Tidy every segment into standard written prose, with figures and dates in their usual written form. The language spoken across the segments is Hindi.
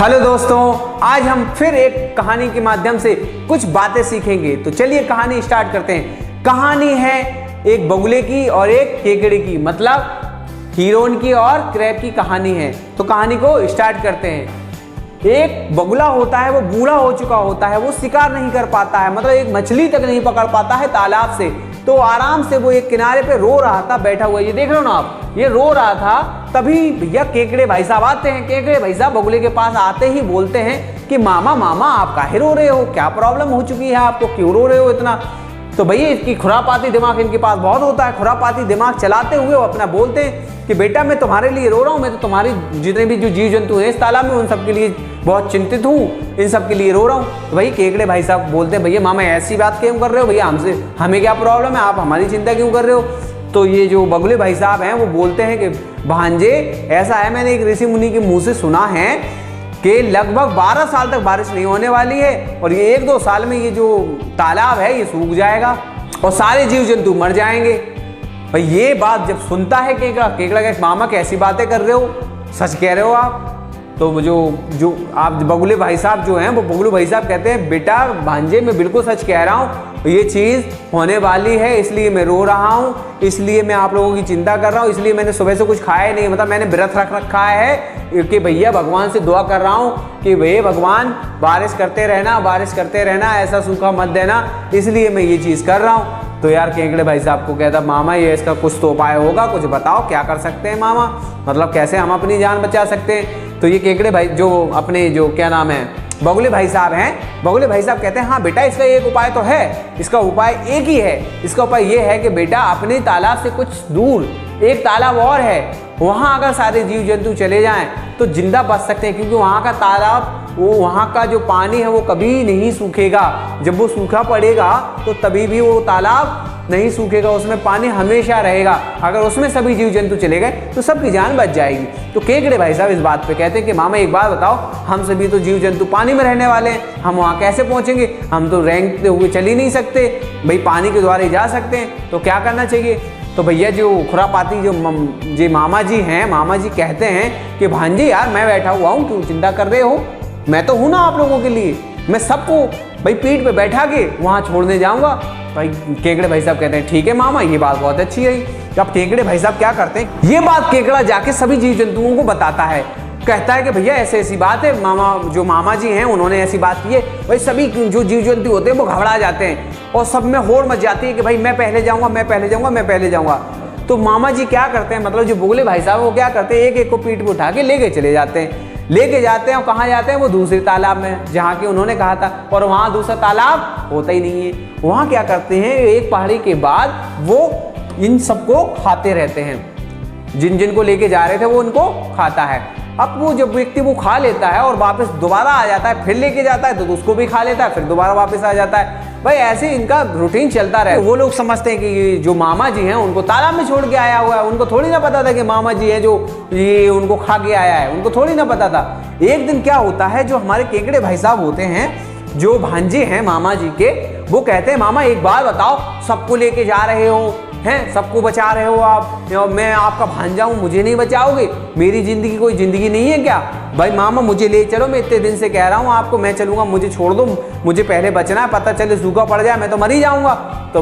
हेलो दोस्तों, आज हम फिर एक कहानी के माध्यम से कुछ बातें सीखेंगे। तो चलिए कहानी स्टार्ट करते हैं। कहानी है एक बगुले की और एक केकड़े की, मतलब हिरोइन की और क्रैब की कहानी है। तो कहानी को स्टार्ट करते हैं। एक बगुला होता है, वो बूढ़ा हो चुका होता है, वो शिकार नहीं कर पाता है, मतलब एक मछली तक नहीं पकड़ पाता है तालाब से। तो आराम से वो एक किनारे पे रो रहा था, बैठा हुआ। ये देख रहे हो ना आप, ये रो रहा था। तभी भैया केकड़े भाई साहब आते हैं। केकड़े भाई साहब बगुले के पास आते ही बोलते हैं कि मामा मामा आप काहे रो रहे हो, क्या प्रॉब्लम हो चुकी है आपको, क्यों रो रहे हो इतना। तो भैया इसकी खुरापाती दिमाग इनके पास बहुत होता है। खुरापाती दिमाग चलाते हुए वो अपना बोलते हैं कि बेटा मैं तुम्हारे लिए रो रहा हूँ, मैं तो तुम्हारी जितने भी जो जीव जंतु हैं इस तालाब में उन सबके लिए बहुत चिंतित हूँ, इन सब के लिए रो रहा हूँ। तो भाई केकड़े भाई साहब बोलते हैं भैया मामा ऐसी बात क्यों कर रहे हो, भैया हमें क्या प्रॉब्लम है, आप हमारी चिंता क्यों कर रहे हो। तो ये जो बगुले भाई साहब हैं वो बोलते हैं कि भांजे ऐसा है, मैंने एक ऋषि मुनि के मुँह से सुना है कि लगभग 12 साल तक बारिश नहीं होने वाली है और ये 1-2 साल में ये जो तालाब है ये सूख जाएगा और सारे जीव जंतु मर जाएंगे। भाई ये बात जब सुनता है केकड़ा कहे मामा कैसी बातें कर रहे हो, सच कह रहे हो आप। तो जो आप बगुले भाई साहब जो हैं वो बगुले भाई साहब कहते हैं बेटा भांजे मैं बिल्कुल सच कह रहा हूँ, ये चीज़ होने वाली है, इसलिए मैं रो रहा हूँ, इसलिए मैं आप लोगों की चिंता कर रहा हूँ, इसलिए मैंने सुबह से कुछ खाया नहीं, मतलब मैंने व्रत रख रखा है कि भैया भगवान से दुआ कर रहा हूँ कि भैया भगवान बारिश करते रहना, ऐसा सूखा मत देना, इसलिए मैं ये चीज़ कर रहा हूँ। तो यार केकड़े भाई साहब को कहता मामा ये इसका कुछ तो उपाय होगा, कुछ बताओ क्या कर सकते हैं मामा, मतलब कैसे हम अपनी जान बचा सकते हैं। तो ये केकड़े भाई जो अपने जो क्या नाम है बगुले भाई साहब हैं, बगुले भाई साहब कहते हैं हाँ बेटा इसका एक उपाय तो है, इसका उपाय एक ही है। इसका उपाय ये है कि बेटा अपने तालाब से कुछ दूर एक तालाब और है, वहाँ अगर सारे जीव जंतु चले जाएं तो जिंदा बच सकते हैं, क्योंकि वहाँ का तालाब वहाँ का जो पानी है वो कभी नहीं सूखेगा। जब वो सूखा पड़ेगा तो तभी भी वो तालाब नहीं सूखेगा, उसमें पानी हमेशा रहेगा। अगर उसमें सभी जीव जंतु चले गए तो सबकी जान बच जाएगी। तो केकड़े भाई साहब इस बात पे कहते हैं कि मामा एक बात बताओ, हम सभी तो जीव जंतु पानी में रहने वाले हैं, हम वहाँ कैसे पहुँचेंगे, हम तो रेंगते हुए चल ही नहीं सकते, भाई पानी के द्वारा ही जा सकते हैं, तो क्या करना चाहिए। तो भैया जो खुरापाती जो मामा जी हैं, मामा जी कहते हैं कि भांजी यार मैं बैठा हुआ हूँ, क्यों चिंता कर रहे हो, मैं तो हूँ ना आप लोगों के लिए, मैं सबको भाई पीठ पे बैठा के वहाँ छोड़ने जाऊँगा। भाई केकड़े भाई साहब कहते हैं ठीक है मामा, ये बात बहुत अच्छी रही। अब केकड़े भाई साहब क्या करते हैं, ये बात केकड़ा जाके सभी जीव जंतुओं को बताता है, कहता है कि भैया ऐसे ऐसी बात है, मामा जी हैं उन्होंने ऐसी बात की है। भाई सभी जो जीव जंतु होते हैं वो घबरा जाते हैं और सब में होड़ मच जाती है कि भाई मैं पहले जाऊँगा। तो मामा जी क्या करते हैं, मतलब जो बगुले भाई साहब वो क्या करते हैं, एक एक को पीठ पे उठा के लेके चले जाते हैं और कहाँ जाते हैं, वो दूसरे तालाब में जहाँ के उन्होंने कहा था, और वहाँ दूसरा तालाब होता ही नहीं है। वहाँ क्या करते हैं, एक पहाड़ी के बाद वो इन सबको खाते रहते हैं, जिन को लेके जा रहे थे वो उनको खाता है। अब वो जब व्यक्ति वो खा लेता है और वापस दोबारा आ जाता है, फिर लेके जाता है तो उसको भी खा लेता है, फिर दोबारा वापस आ जाता है। भाई ऐसे इनका रूटीन चलता रहे। वो लोग समझते हैं कि जो मामा जी हैं उनको तालाब में छोड़ के आया हुआ है, उनको थोड़ी ना पता था कि मामा जी है जो ये उनको खा के आया है, उनको थोड़ी ना पता था। एक दिन क्या होता है, जो हमारे केकड़े भाई साहब होते हैं, जो भांजे हैं मामा जी के, वो कहते हैं मामा एक बात बताओ, सबको लेके जा रहे हो हैं, सबको बचा रहे हो आप, मैं आपका भांजा हूँ, मुझे नहीं बचाओगे, मेरी जिंदगी कोई जिंदगी नहीं है क्या। भाई मामा मुझे ले चलो, मैं इतने दिन से कह रहा हूँ आपको, मैं चलूँगा, मुझे छोड़ दो, मुझे पहले बचना है, पता चले सूखा पड़ जाए मैं तो मर ही जाऊँगा। तो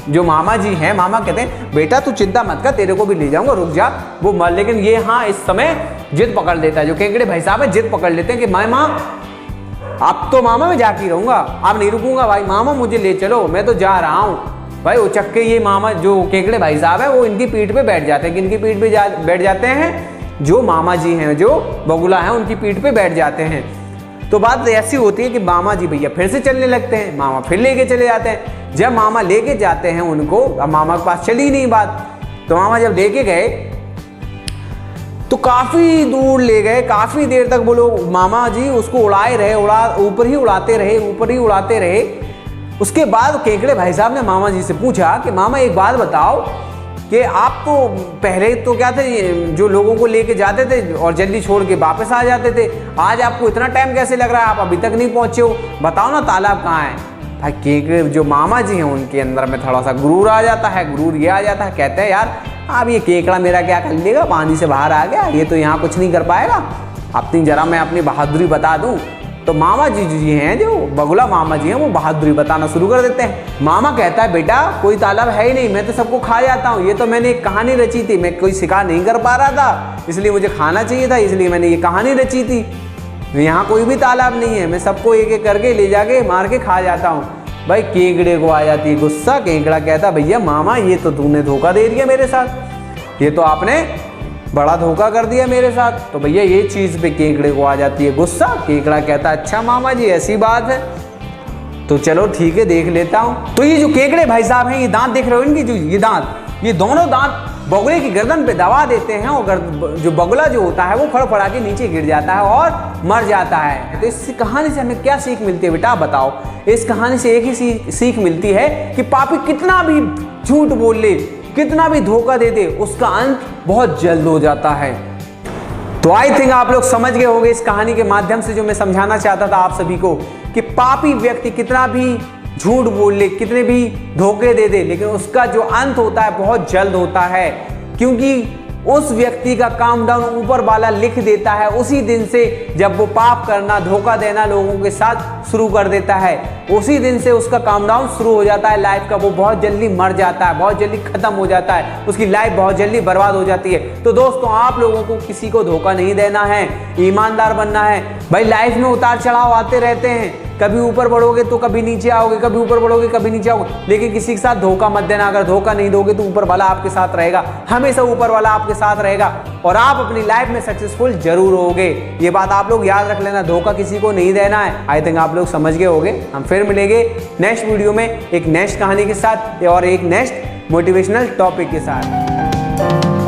जो मामा जी हैं, मामा कहते हैं बेटा तू चिंता मत कर, तेरे को भी ले जाऊँगा, रुक जा। वो मर, लेकिन ये हाँ इस समय जिद पकड़ लेता है, जो केकड़े भाई साहब है जिद पकड़ लेते हैं कि मामा अब तो मामा मैं जाके रहूँगा, अब नहीं रुकूंगा, भाई मामा मुझे ले चलो, मैं तो जा रहा हूँ। भाई उचक के ये मामा जो केकड़े भाई साहब है वो इनकी पीठ पे बैठ जाते हैं, किनकी पीठ पे बैठ जाते हैं, जो मामा जी हैं, जो बगुला हैं उनकी पीठ पे बैठ जाते हैं। तो बात ऐसी होती है कि मामा जी भैया फिर से चलने लगते हैं, मामा फिर लेके चले जाते हैं। जब मामा लेके जाते हैं उनको, अब मामा के पास चली नहीं बात, तो मामा जब लेके गए तो काफ़ी दूर ले गए, काफ़ी देर तक वो लोग मामा जी उसको उड़ाए रहे, ऊपर ही उड़ाते रहे। उसके बाद केकड़े भाई साहब ने मामा जी से पूछा कि मामा एक बात बताओ कि आप तो पहले तो क्या थे, जो लोगों को लेके जाते थे और जल्दी छोड़ के वापस आ जाते थे, आज आपको इतना टाइम कैसे लग रहा है, आप अभी तक नहीं पहुँचे हो, बताओ ना तालाब कहाँ है। भाई केकड़े जो मामा जी हैं उनके अंदर में थोड़ा सा गुरूर आ जाता है, गुरूर ये आ जाता है, कहते हैं यार अब ये केकड़ा मेरा क्या कर लेगा, पानी से बाहर आ गया, ये तो यहाँ कुछ नहीं कर पाएगा, अपनी जरा मैं अपनी बहादुरी बता दूं तो मामा जी हैं जो बगुला मामा जी हैं, वो बहादुरी बताना शुरू कर देते हैं। मामा कहता है बेटा कोई तालाब है ही नहीं, मैं तो सबको खा जाता हूँ। ये तो मैंने एक कहानी रची थी, मैं कोई शिकार नहीं कर पा रहा था, इसलिए मुझे खाना चाहिए था, इसलिए मैंने ये कहानी रची थी। यहाँ कोई भी तालाब नहीं है, मैं सबको एक एक करके ले जाके मार के खा जाता हूँ। भाई केकड़े को आ जाती है गुस्सा। केकड़ा कहता भैया मामा ये तो तूने धोखा दे दिया मेरे साथ, ये तो आपने बड़ा धोखा कर दिया मेरे साथ। तो भैया ये चीज़ पे केकड़े को आ जाती है गुस्सा। केकड़ा कहता अच्छा मामा जी ऐसी बात है, तो चलो ठीक है देख लेता हूँ। तो ये जो केकड़े भाई साहब हैं, ये दांत देख रहे हो इनकी, जो ये दांत, ये दोनों दांत बगुले की गर्दन पे दबा देते हैं और जो बगुला जो होता है वो फड़फड़ा के नीचे गिर जाता है और मर जाता है। तो इस कहानी से हमें क्या सीख मिलती है बेटा बताओ? इस कहानी से एक ही सीख मिलती है कि पापी कितना भी झूठ बोल ले, कितना भी धोखा दे दे, उसका अंत बहुत जल्द हो जाता है। तो आई थिंक आप लोग समझ गए होंगे इस कहानी के माध्यम से जो मैं समझाना चाहता था आप सभी को, कि पापी व्यक्ति कितना भी झूठ बोल ले, कितने भी धोखे दे दे, लेकिन उसका जो अंत होता है बहुत जल्द होता है, क्योंकि उस व्यक्ति का काम डाउन ऊपर वाला लिख देता है उसी दिन से, जब वो पाप करना, धोखा देना लोगों के साथ शुरू कर देता है, उसी दिन से उसका काम डाउन शुरू हो जाता है लाइफ का। वो बहुत जल्दी मर जाता है, बहुत जल्दी खत्म हो जाता है, उसकी लाइफ बहुत जल्दी बर्बाद हो जाती है। तो दोस्तों आप लोगों को किसी को धोखा नहीं देना है, ईमानदार बनना है। भाई लाइफ में उतार चढ़ाव आते रहते हैं, कभी ऊपर बढ़ोगे तो कभी नीचे आओगे, कभी ऊपर बढ़ोगे कभी नीचे आओगे, लेकिन किसी के साथ धोखा मत देना। अगर धोखा नहीं दोगे तो ऊपर वाला आपके साथ रहेगा, हमेशा ऊपर वाला आपके साथ रहेगा और आप अपनी लाइफ में सक्सेसफुल जरूर होगे। ये बात आप लोग याद रख लेना, धोखा किसी को नहीं देना है। आई थिंक आप लोग समझ गए होंगे। हम फिर मिलेंगे नेक्स्ट वीडियो में एक नेक्स्ट कहानी के साथ और एक नेक्स्ट मोटिवेशनल टॉपिक के साथ।